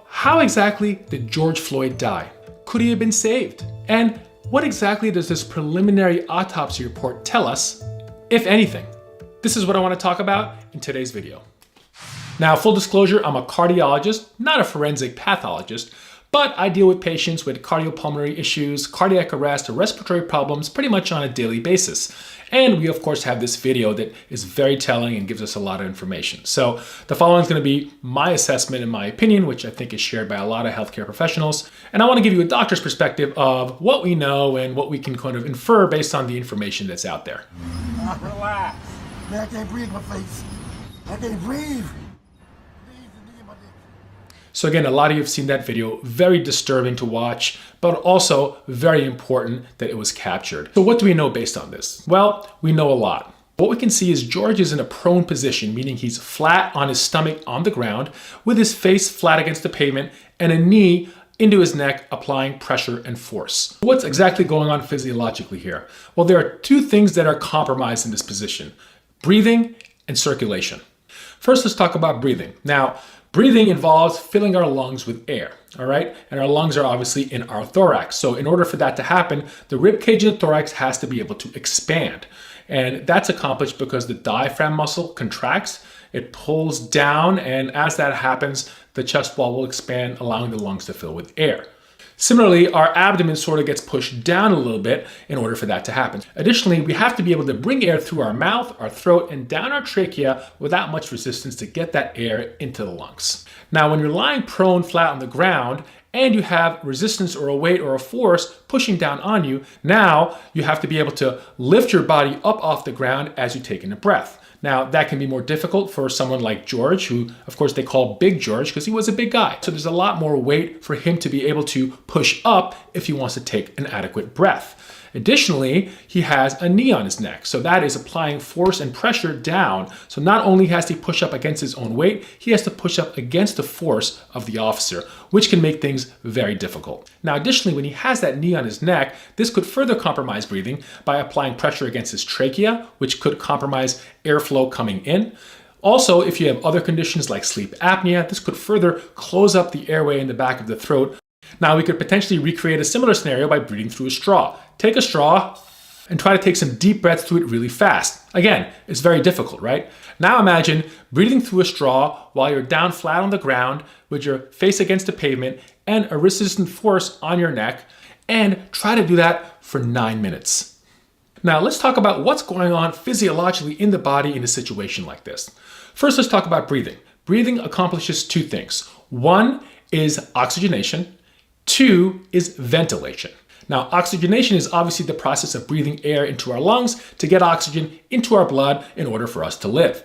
How exactly did George Floyd die? Could he have been saved? And what exactly does this preliminary autopsy report tell us, if anything? This is what I want to talk about in today's video. Now, full disclosure, I'm a cardiologist, not a forensic pathologist, but I deal with patients with cardiopulmonary issues, cardiac arrest, or respiratory problems pretty much on a daily basis. And we, of course, have this video that is very telling and gives us a lot of information. So the following is going to be my assessment and my opinion, which I think is shared by a lot of healthcare professionals. And I want to give you a doctor's perspective of what we know and what we can kind of infer based on the information that's out there. Relax. Man, I can't breathe my face. I can't breathe. So again, a lot of you have seen that video, very disturbing to watch, but also very important that it was captured. So what do we know based on this? Well, we know a lot. What we can see is George is in a prone position, meaning he's flat on his stomach on the ground, with his face flat against the pavement and a knee into his neck, applying pressure and force. What's exactly going on physiologically here? Well, there are two things that are compromised in this position: breathing and circulation. First, let's talk about breathing. Now, breathing involves filling our lungs with air, all right? And our lungs are obviously in our thorax. So in order for that to happen, the rib cage in the thorax has to be able to expand. And that's accomplished because the diaphragm muscle contracts, it pulls down, and as that happens, the chest wall will expand, allowing the lungs to fill with air. Similarly, our abdomen sort of gets pushed down a little bit in order for that to happen. Additionally, we have to be able to bring air through our mouth, our throat, and down our trachea without much resistance to get that air into the lungs. Now, when you're lying prone flat on the ground and you have resistance or a weight or a force pushing down on you, now you have to be able to lift your body up off the ground as you take in a breath. Now, that can be more difficult for someone like George, who, of course, they call Big George because he was a big guy. So there's a lot more weight for him to be able to push up if he wants to take an adequate breath. Additionally, he has a knee on his neck. So that is applying force and pressure down. So not only has to push up against his own weight, he has to push up against the force of the officer, which can make things very difficult. Now, additionally, when he has that knee on his neck, this could further compromise breathing by applying pressure against his trachea, which could compromise airflow coming in. Also, if you have other conditions like sleep apnea, this could further close up the airway in the back of the throat. Now, we could potentially recreate a similar scenario by breathing through a straw. Take a straw and try to take some deep breaths through it really fast. Again, it's very difficult, right? Now imagine breathing through a straw while you're down flat on the ground with your face against the pavement and a resistant force on your neck, and try to do that for 9 minutes. Now, let's talk about what's going on physiologically in the body in a situation like this. First, let's talk about breathing. Breathing accomplishes two things. One is oxygenation. Two is ventilation. Now, oxygenation is obviously the process of breathing air into our lungs to get oxygen into our blood in order for us to live.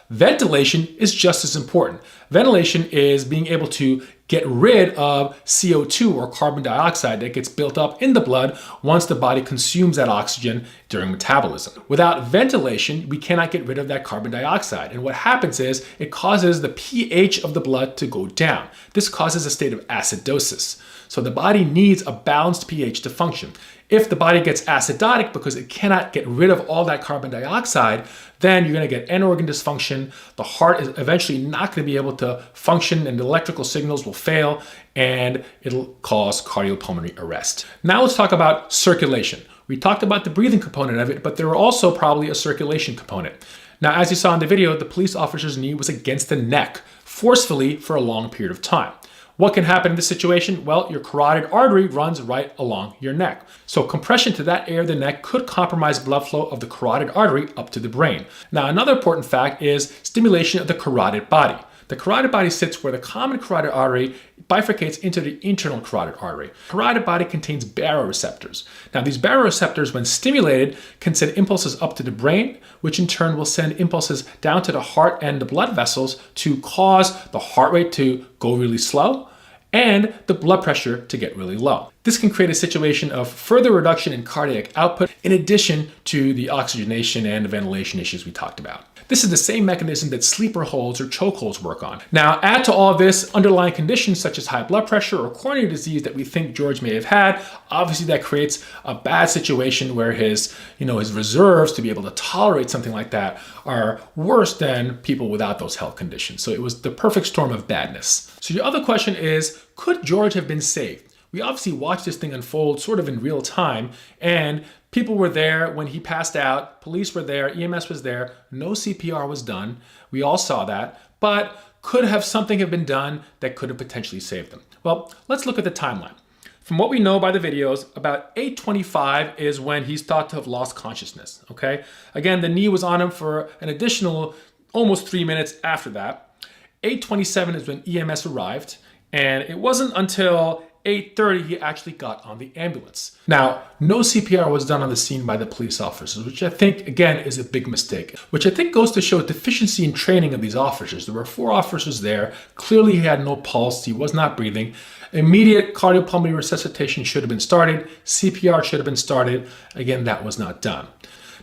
Ventilation is just as important. Ventilation is being able to get rid of CO2 or carbon dioxide that gets built up in the blood once the body consumes that oxygen during metabolism. Without ventilation, we cannot get rid of that carbon dioxide. And what happens is it causes the pH of the blood to go down. This causes a state of acidosis. So the body needs a balanced pH to function. If the body gets acidotic because it cannot get rid of all that carbon dioxide, then you're going to get end organ dysfunction. The heart is eventually not going to be able to function, and the electrical signals will fail, and it'll cause cardiopulmonary arrest. Now let's talk about circulation. We talked about the breathing component of it, but there are also probably a circulation component. Now, as you saw in the video, the police officer's knee was against the neck, forcefully for a long period of time. What can happen in this situation? Well, your carotid artery runs right along your neck. So compression to that area of the neck could compromise blood flow of the carotid artery up to the brain. Now, another important fact is stimulation of the carotid body. The carotid body sits where the common carotid artery bifurcates into the internal carotid artery. The carotid body contains baroreceptors. Now, these baroreceptors, when stimulated, can send impulses up to the brain, which in turn will send impulses down to the heart and the blood vessels to cause the heart rate to go really slow and the blood pressure to get really low. This can create a situation of further reduction in cardiac output in addition to the oxygenation and the ventilation issues we talked about. This is the same mechanism that sleeper holds or chokeholds work on. Now, add to all of this underlying conditions such as high blood pressure or coronary disease that we think George may have had. Obviously, that creates a bad situation where his reserves to be able to tolerate something like that are worse than people without those health conditions. So it was the perfect storm of badness. So your other question is, could George have been saved? We obviously watched this thing unfold sort of in real time, and people were there when he passed out, police were there, EMS was there, no CPR was done. We all saw that, but could have something have been done that could have potentially saved them? Well, let's look at the timeline. From what we know by the videos, about 8:25 is when he's thought to have lost consciousness, okay? Again, the knee was on him for an additional almost 3 minutes after that. 8:27 is when EMS arrived, and it wasn't until 8:30 he actually got on the ambulance. Now, no CPR was done on the scene by the police officers, which I think, again, is a big mistake, which I think goes to show deficiency in training of these officers. There were 4 officers there. Clearly, he had no pulse. He was not breathing. Immediate cardiopulmonary resuscitation should have been started. CPR should have been started. Again, that was not done.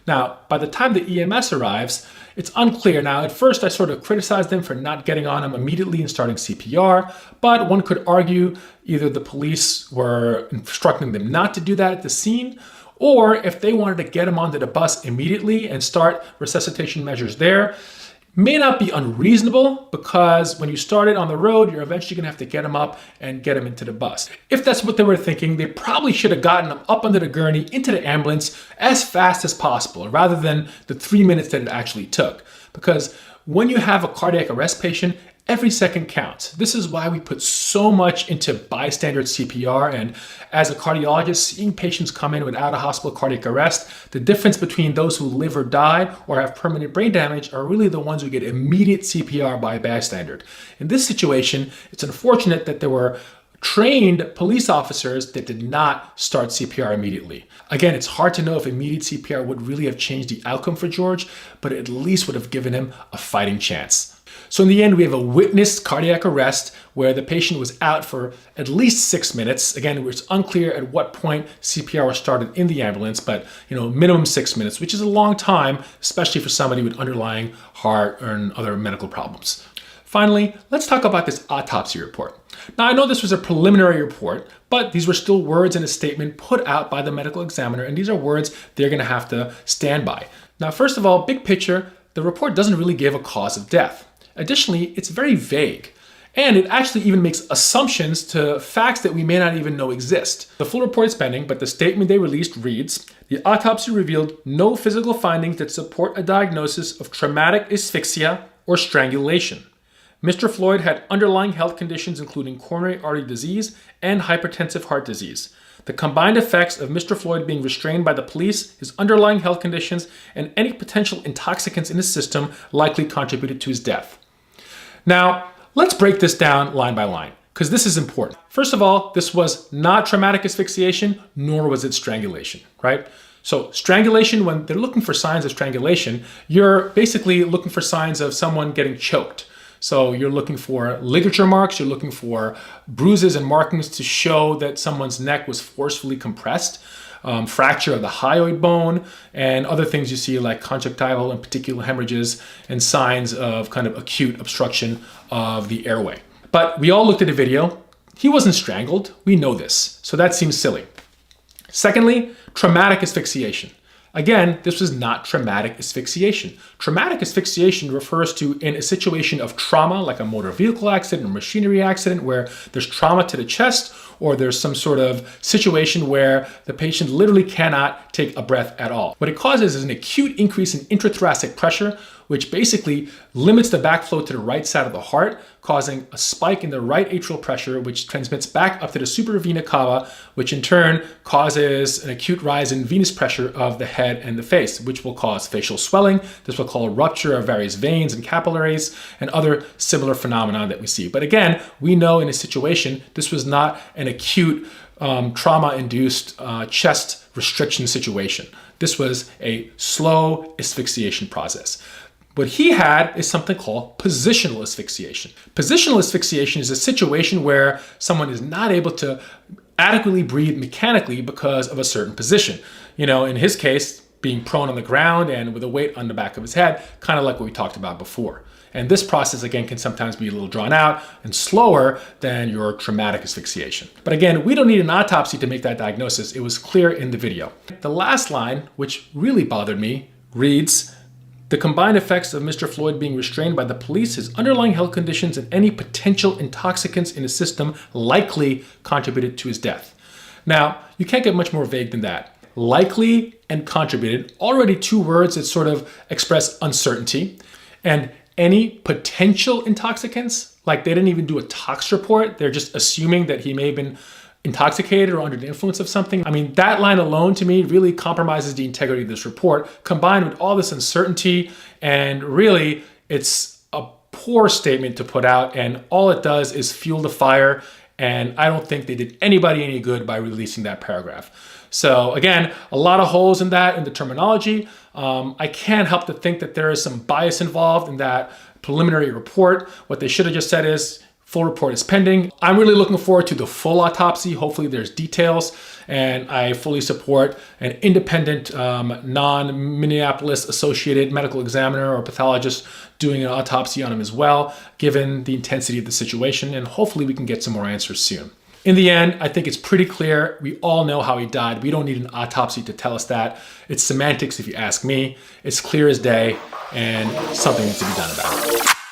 Now, by the time the EMS arrives, it's unclear. Now, at first, I sort of criticized them for not getting on him immediately and starting CPR, but one could argue either the police were instructing them not to do that at the scene, or if they wanted to get him onto the bus immediately and start resuscitation measures there, may not be unreasonable, because when you start it on the road, you're eventually going to have to get him up and get him into the bus. If that's what they were thinking, they probably should have gotten him up under the gurney into the ambulance as fast as possible, rather than the 3 minutes that it actually took. Because when you have a cardiac arrest patient, every second counts. This is why we put so much into bystander CPR, and as a cardiologist, seeing patients come in without a hospital cardiac arrest, the difference between those who live or die or have permanent brain damage are really the ones who get immediate CPR by a bystander. In this situation, it's unfortunate that there were trained police officers that did not start CPR immediately. Again, it's hard to know if immediate CPR would really have changed the outcome for George, but it at least would have given him a fighting chance. So in the end, we have a witnessed cardiac arrest where the patient was out for at least 6 minutes. Again, it's unclear at what point CPR was started in the ambulance, but minimum 6 minutes, which is a long time, especially for somebody with underlying heart or other medical problems. Finally, let's talk about this autopsy report. Now, I know this was a preliminary report, but these were still words in a statement put out by the medical examiner, and these are words they're going to have to stand by. Now, first of all, big picture, the report doesn't really give a cause of death. Additionally, it's very vague, and it actually even makes assumptions to facts that we may not even know exist. The full report is pending, but the statement they released reads, "The autopsy revealed no physical findings that support a diagnosis of traumatic asphyxia or strangulation. Mr. Floyd had underlying health conditions including coronary artery disease and hypertensive heart disease. The combined effects of Mr. Floyd being restrained by the police, his underlying health conditions, and any potential intoxicants in his system likely contributed to his death." Now, let's break this down line by line, because this is important. First of all, this was not traumatic asphyxiation, nor was it strangulation, right? So strangulation, when they're looking for signs of strangulation, you're basically looking for signs of someone getting choked. So you're looking for ligature marks, you're looking for bruises and markings to show that someone's neck was forcefully compressed, fracture of the hyoid bone, and other things you see like conjunctival and particular hemorrhages and signs of kind of acute obstruction of the airway. But we all looked at the video. He wasn't strangled. We know this. So that seems silly. Secondly, traumatic asphyxiation. Again, this was not traumatic asphyxiation. Traumatic asphyxiation refers to in a situation of trauma, like a motor vehicle accident or machinery accident, where there's trauma to the chest, or there's some sort of situation where the patient literally cannot take a breath at all. What it causes is an acute increase in intrathoracic pressure, which basically limits the backflow to the right side of the heart, causing a spike in the right atrial pressure, which transmits back up to the supravena cava, which in turn causes an acute rise in venous pressure of the head and the face, which will cause facial swelling. This will cause rupture of various veins and capillaries and other similar phenomena that we see. But again, we know in a situation, this was not an acute trauma-induced chest restriction situation. This was a slow asphyxiation process. What he had is something called positional asphyxiation. Positional asphyxiation is a situation where someone is not able to adequately breathe mechanically because of a certain position. In his case, being prone on the ground and with a weight on the back of his head, kind of like what we talked about before. And this process, again, can sometimes be a little drawn out and slower than your traumatic asphyxiation. But again, we don't need an autopsy to make that diagnosis. It was clear in the video. The last line, which really bothered me, reads, "The combined effects of Mr. Floyd being restrained by the police, his underlying health conditions, and any potential intoxicants in his system likely contributed to his death." Now, you can't get much more vague than that. Likely and contributed, already two words that sort of express uncertainty. And any potential intoxicants, like they didn't even do a tox report. They're just assuming that he may have been intoxicated or under the influence of something. I mean, that line alone to me really compromises the integrity of this report, combined with all this uncertainty. And really, it's a poor statement to put out. And all it does is fuel the fire. And I don't think they did anybody any good by releasing that paragraph. So again, a lot of holes in that, in the terminology. I can't help to think that there is some bias involved in that preliminary report. What they should have just said is, full report is pending. I'm really looking forward to the full autopsy. Hopefully there's details, and I fully support an independent, non-Minneapolis associated medical examiner or pathologist doing an autopsy on him as well, given the intensity of the situation, and hopefully we can get some more answers soon. In the end, I think it's pretty clear. We all know how he died. We don't need an autopsy to tell us that. It's semantics if you ask me. It's clear as day, and something needs to be done about it.